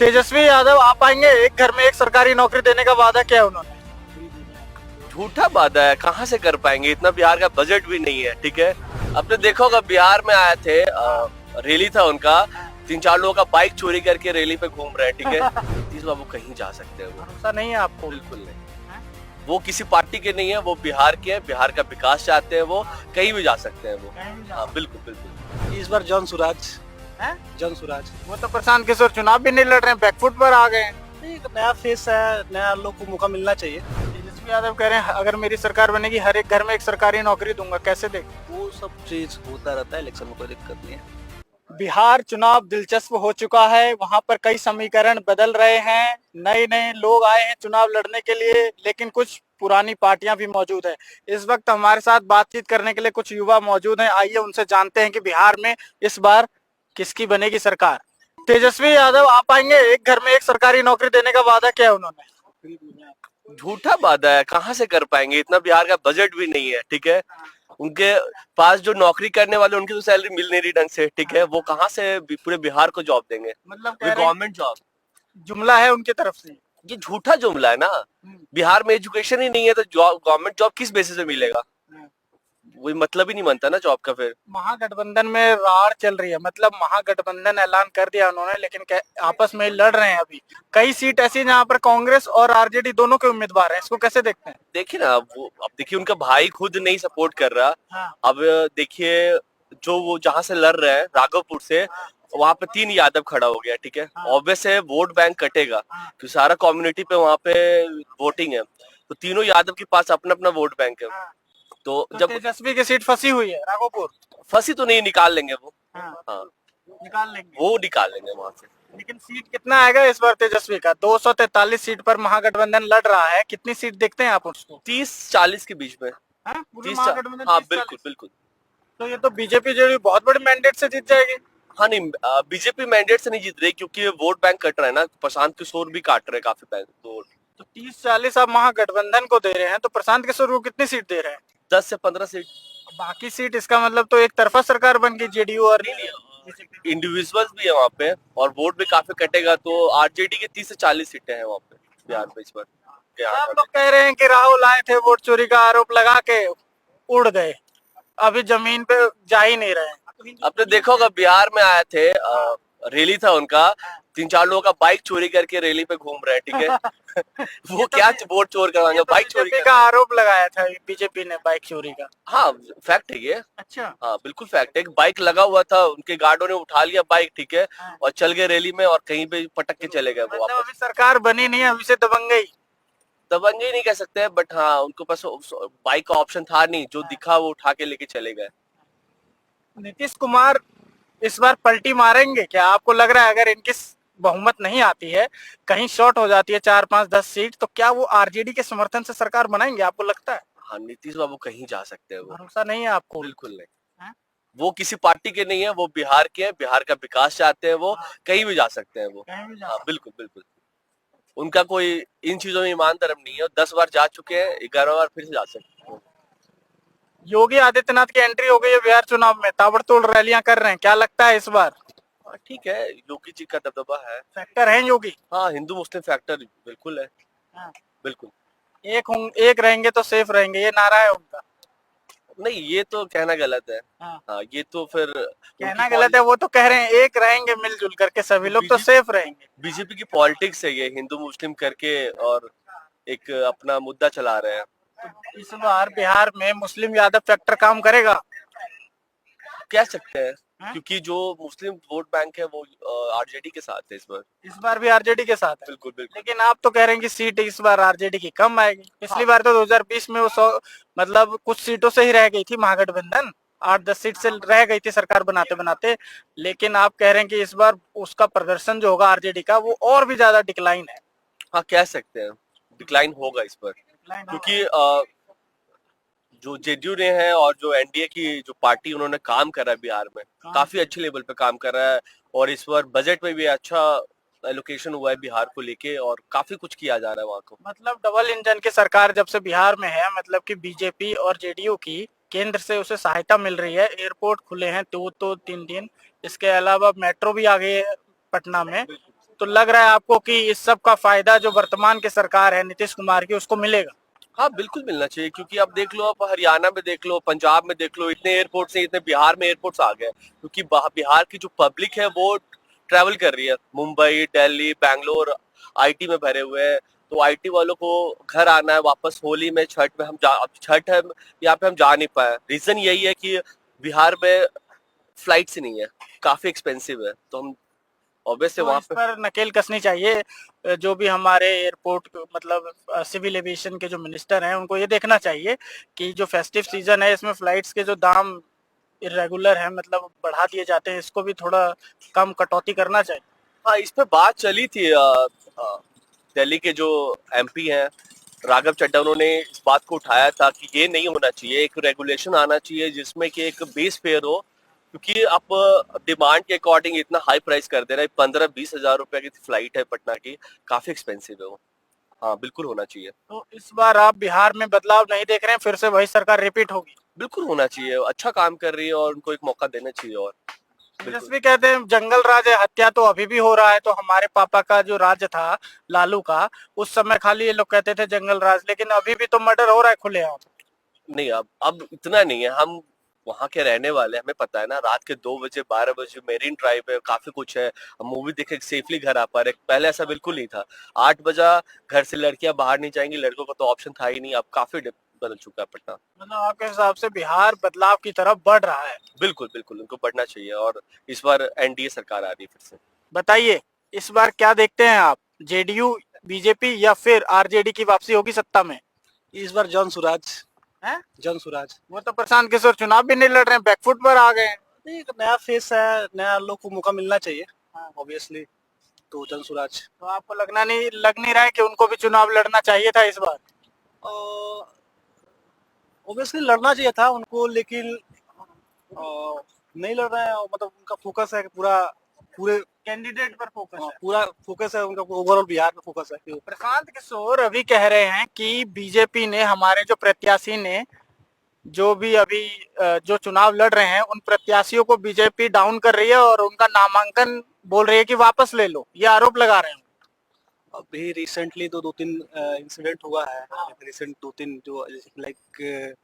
तेजस्वी यादव आ पाएंगे? एक घर में एक सरकारी नौकरी देने का वादा किया है उन्होंने। झूठा वादा है, कहाँ से कर पाएंगे? इतना बिहार का बजट भी नहीं है। ठीक है, आपने देखा होगा बिहार में आए थे, रैली था उनका, 3-4 लोगों का बाइक चोरी करके रैली पे घूम रहे हैं। ठीक है, नीतीश बाबू कहीं जा सकते हैं वो? भरोसा नहीं है आपको? बिल्कुल नहीं। वो किसी पार्टी के नहीं है, वो बिहार के हैं, बिहार का विकास चाहते हैं, वो कहीं भी जा सकते हैं वो। हाँ, बिल्कुल बिल्कुल। इस बार जन सुराज हैं? जन सुराज वो तो प्रशांत किशोर चुनाव भी नहीं लड़ रहे हैं, बैकफुट पर आ गए हैं। एक नया फेस है, नया लोग को मौका मिलना चाहिए। तेजस्वी यादव कह रहे हैं अगर मेरी सरकार बनेगी हर एक घर में एक सरकारी नौकरी दूंगा। कैसे देख? वो सब चीज होता रहता है, इलेक्शन में कोई दिक्कत नहीं है। बिहार चुनाव दिलचस्प हो चुका है, वहां पर कई समीकरण बदल रहे हैं, नए नए लोग आए हैं चुनाव लड़ने के लिए, लेकिन कुछ पुरानी पार्टियां भी मौजूद है। इस वक्त हमारे साथ बातचीत करने के लिए कुछ युवा मौजूद हैं, आइए उनसे जानते हैं कि बिहार में इस बार किसकी बनेगी सरकार। तेजस्वी यादव आ पाएंगे? एक घर में एक सरकारी नौकरी देने का वादा किया है उन्होंने। झूठा वादा है, कहाँ से कर पाएंगे? इतना बिहार का बजट भी नहीं है। ठीक है, उनके पास जो नौकरी करने वाले, उनकी तो सैलरी मिल नहीं रही ढंग से। ठीक है, वो कहाँ से पूरे बिहार को जॉब देंगे? मतलब गवर्नमेंट जॉब। जुमला है उनकी तरफ से। ये झूठा जुमला है ना। बिहार में एजुकेशन ही नहीं है तो जॉब, गवर्नमेंट जॉब किस बेसिस पे मिलेगा? कोई मतलब ही नहीं बनता ना जॉब का। फिर महागठबंधन में रार चल रही है, मतलब महागठबंधन ऐलान कर दिया उन्होंने, लेकिन आपस में लड़ रहे हैं अभी। कई सीट ऐसी हैं जहाँ पर कांग्रेस और आरजेडी दोनों के उम्मीदवार हैं, इसको कैसे देखते हैं? देखिए ना, वो अब देखिए उनका भाई खुद नहीं सपोर्ट कर रहा। हाँ। अब देखिए, जो वो जहां से लड़ रहे हैं राघवपुर से, वहां पे 3 यादव खड़ा हो गया। ठीक है, ऑब्वियस है वोट बैंक कटेगा, तो सारा कम्युनिटी पे वहां पे वोटिंग है, तो तीनों यादव के पास अपना अपना वोट बैंक है। तो जब तेजस्वी की सीट फंसी हुई है राघोपुर। फंसी तो नहीं, निकाल लेंगे वो। हाँ। हाँ, निकाल लेंगे। वो निकाल लेंगे वहां से। लेकिन सीट कितना आएगा इस बार तेजस्वी का? 243 सीट पर महागठबंधन लड़ रहा है, कितनी सीट देखते हैं आप उसको? 30-40 के बीच में। हाँ, पूरे 30, महागठबंधन हाँ 30-40? बिल्कुल बिल्कुल। तो ये तो बीजेपी जेडीयू बहुत बड़े मैंडेट से जीत जाएगी। हाँ नहीं, बीजेपी मैंडेट से नहीं जीत रही, क्योंकि वोट बैंक कट रहा है ना, प्रशांत किशोर भी काट रहे हैं काफी बैंक। तो 30-40 आप महागठबंधन को दे रहे हैं, तो प्रशांत किशोर को कितनी सीट दे रहे हैं? 10 से 15 सीट। बाकी सीट, इसका मतलब तो एक तरफा सरकार बन गई जेडीयू और इंडिविजुअल्स भी है वहाँ पे, और वोट भी काफी कटेगा, तो आरजेडी के 30 से 40 सीटें हैं वहाँ पे बिहार में इस बार। सब लोग कह रहे हैं कि राहुल आए थे वोट चोरी का आरोप लगा के उड़ गए, अभी जमीन पे जा ही नहीं रहे हैं। आपने देखा होगा बिहार में आए थे, रैली था उनका, 3-4 लोगों का बाइक चोरी करके रैली पे घूम रहे हैं। ठीक है, वो क्या वोट चोर करवाएंगे? बाइक चोरी का आरोप लगाया था बीजेपी ने, बाइक चोरी का। हाँ, फैक्ट है ये। अच्छा। हाँ बिल्कुल फैक्ट है। बाइक लगा हुआ था, उनके गार्डों ने उठा लिया बाइक। ठीक है, और चल गए रैली में, और कहीं पे पटक के चले गए वो मतलब वापस। अभी सरकार बनी नहीं है, अभी से दबंगई। दबंगई नहीं कह सकते, बट हाँ उनको पास बाइक का ऑप्शन था नहीं, जो दिखा वो उठा के लेके चले गए। नीतीश कुमार इस बार पलटी मारेंगे क्या? आपको लग रहा है अगर इनकी बहुमत नहीं आती है, कहीं शॉर्ट हो जाती है 4-5-10 सीट, तो क्या वो आरजेडी के समर्थन से सरकार बनाएंगे, आपको लगता है? हाँ, नीतीश बाबू कहीं जा सकते हैं वो? भरोसा नहीं है आपको? बिल्कुल नहीं। वो किसी पार्टी के नहीं है, वो बिहार के हैं, बिहार का विकास चाहते हैं, वो कहीं भी जा सकते हैं वो। हाँ बिल्कुल बिल्कुल। उनका कोई इन चीजों में ईमान धर्म नहीं है, 10 बार जा चुके हैं, 11 बार फिर से जा सकते हैं। योगी आदित्यनाथ की एंट्री हो गई है बिहार चुनाव में, ताबड़तोड़ रैलियां कर रहे हैं, क्या लगता है इस बार? ठीक है, योगी जी का दबदबा है। फैक्टर है योगी? हाँ, हिंदू मुस्लिम फैक्टर बिल्कुल है। बिल्कुल। एक रहेंगे तो सेफ रहेंगे, ये नारा है उनका। नहीं, ये तो कहना गलत है। हाँ, ये तो फिर कहना गलत है, वो तो कह रहे हैं एक रहेंगे मिलजुल करके सभी लोग तो सेफ रहेंगे। बीजेपी की पॉलिटिक्स है ये, हिंदू मुस्लिम करके, और एक अपना मुद्दा चला रहे हैं। तो इस बार बिहार में मुस्लिम यादव फैक्टर काम करेगा? कह सकते हैं, क्योंकि जो मुस्लिम वोट बैंक है वो आरजेडी के साथ है इस बार भी आरजेडी के साथ है। बिल्कुल बिल्कुल। लेकिन आप तो कह रहे हैं कि सीट इस बार आरजेडी की कम आएगी। पिछली बार तो 2020 में वो 100 मतलब कुछ सीटों से ही रह गई थी महागठबंधन, 8-10 सीट से रह गई थी सरकार बनाते बनाते। लेकिन आप कह रहे हैं कि इस बार उसका प्रदर्शन जो होगा आरजेडी का, वो और भी ज्यादा डिक्लाइन है। हाँ, कह सकते हैं डिक्लाइन होगा इस पर, क्योंकि जो जेडीयू ने है और जो एनडीए की जो पार्टी, उन्होंने काम करा है बिहार में, काफी अच्छे लेवल पे काम कर रहा है, और इस बार बजट में भी अच्छा एलोकेशन हुआ है बिहार को लेके, और काफी कुछ किया जा रहा है वहाँ को। मतलब डबल इंजन की सरकार जब से बिहार में है, मतलब कि बीजेपी और जेडीयू की केंद्र से उसे सहायता मिल रही है। एयरपोर्ट खुले हैं 2-3 दिन, इसके अलावा मेट्रो भी आ गई है पटना में। तो लग रहा है आपको कि इस सब का फायदा जो वर्तमान की सरकार है नीतीश कुमार की उसको मिलेगा? हाँ बिल्कुल मिलना चाहिए, क्योंकि अब देख लो, अब हरियाणा में देख लो, पंजाब में देख लो, इतने एयरपोर्ट्स हैं, इतने बिहार में एयरपोर्ट्स आ गए, क्योंकि बिहार की जो पब्लिक है वो ट्रैवल कर रही है, मुंबई, दिल्ली, बैंगलोर आईटी में भरे हुए हैं। तो आईटी वालों को घर आना है वापस होली में, छठ में, अब छठ है यहाँ पे हम जा नहीं पाए। रीजन यही है कि बिहार में फ्लाइट्स ही नहीं है, काफी एक्सपेंसिव है, तो हम ऑब्वियसली तो वहां इस पे। पर नकेल कसनी चाहिए। जो भी हमारे एयरपोर्ट मतलब सिविल एविएशन के जो मिनिस्टर हैं उनको ये देखना चाहिए कि जो फेस्टिव सीजन है इसमें फ्लाइट्स के जो दाम इरेगुलर है मतलब बढ़ा दिए जाते हैं, इसको भी थोड़ा कम कटौती करना चाहिए। हाँ, इस पे बात चली थी। दिल्ली के जो एमपी हैं राघव चड्ढा, उन्होंने इस बात को उठाया था कि ये नहीं होना चाहिए, एक रेगुलेशन आना चाहिए जिसमें कि एक बेस फेयर हो, क्योंकि आप डिमांड के अकॉर्डिंग इतना हाई प्राइस कर दे रहे हैं। 15-20 हजार रुपए की फ्लाइट है पटना की, काफी एक्सपेंसिव है वो। हाँ बिल्कुल होना चाहिए। तो इस बार आप बिहार में बदलाव नहीं देख रहे हैं, फिर से वही सरकार रिपीट होगी? बिल्कुल होना चाहिए, अच्छा काम कर रही है और उनको एक मौका देना चाहिए। और बिल्कुल तेजस्वी कहते हैं जंगल राज है, हत्या तो अभी भी हो रहा है। तो हमारे पापा का जो राज्य था लालू का, उस समय खाली ये लोग कहते थे जंगल राज, लेकिन अभी भी तो मर्डर हो रहा है खुलेआम। नहीं, अब इतना नहीं है। हम वहां के रहने वाले, हमें पता है ना, रात के 2 बजे 12 बजे मेरीन ड्राइव है, काफी कुछ है, हम मूवी देखे सेफली घर आ पा रहे। पहले ऐसा बिल्कुल नहीं था। 8 बजे घर से लड़कियां बाहर नहीं जाएंगी, लड़कों का तो ऑप्शन था ही नहीं। अब काफी बदल चुका है पटना। मतलब आपके हिसाब से बिहार बदलाव की तरफ बढ़ रहा है? बिल्कुल बिल्कुल, उनको बढ़ना चाहिए। और इस बार एनडीए सरकार आ रही है फिर से। बताइए इस बार क्या देखते हैं आप, जेडीयू, बीजेपी या फिर आरजेडी की वापसी होगी सत्ता में? इस बार जन स्वराज हैं? जन स्वराज। वो तो प्रशांत किशोर चुनाव भी नहीं लड़ रहे हैं, बैकफुट पर आ गए हैं। नहीं, एक नया फेस है, नया लोग को मौका मिलना चाहिए ऑब्वियसली। तो जन स्वराज। तो आपको लग नहीं रहा है कि उनको भी चुनाव लड़ना चाहिए था इस बार? ऑब्वियसली लड़ना चाहिए था उनको, लेकिन नहीं लड़ रहे हैं। मतलब उनका फोकस है कि पूरे कैंडिडेट पर फोकस है। पूरा फोकस है उनका, ओवरऑल बिहार पे फोकस है कि प्रशांत किशोर अभी कह रहे हैं कि बीजेपी ने, हमारे जो प्रत्याशी ने, जो भी अभी जो चुनाव लड़ रहे हैं उन प्रत्याशियों को बीजेपी डाउन कर रही है और उनका नामांकन बोल रही है कि वापस ले लो, ये आरोप लगा रहे हैं। अभी रिसेंटली तो 2-3 इंसिडेंट हुआ है। रिसेंट 2-3 जो लाइक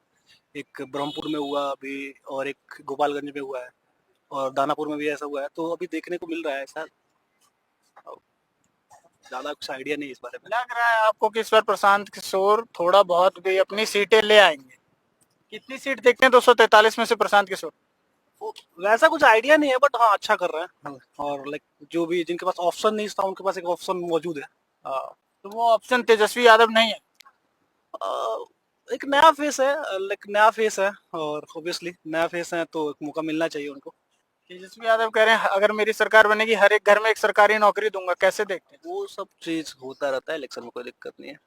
एक ब्रह्मपुर में हुआ अभी, और एक गोपालगंज में हुआ है, और दानापुर में भी ऐसा हुआ है। तो अभी देखने को मिल रहा है ऐसा। ज्यादा कुछ आइडिया नहीं इस बारे में। लग रहा है आपको कि इस बार प्रशांत किशोर थोड़ा बहुत भी अपनी सीटें ले आएंगे? कितनी सीट देखते हैं 243 में से प्रशांत किशोर? वैसा कुछ आइडिया नहीं है, बट हाँ अच्छा कर रहे हैं। और लाइक जो भी जिनके पास ऑप्शन नहीं था उनके पास एक ऑप्शन मौजूद है। तो वो ऑप्शन तेजस्वी यादव नहीं है? एक नया फेस है, लाइक नया फेस है, और ऑब्वियसली नया फेस है तो एक मौका मिलना चाहिए उनको। तेजस्वी यादव कह रहे हैं अगर मेरी सरकार बनेगी हर एक घर में एक सरकारी नौकरी दूंगा, कैसे देखते हैं? वो सब चीज होता रहता है, इलेक्शन में कोई दिक्कत नहीं है।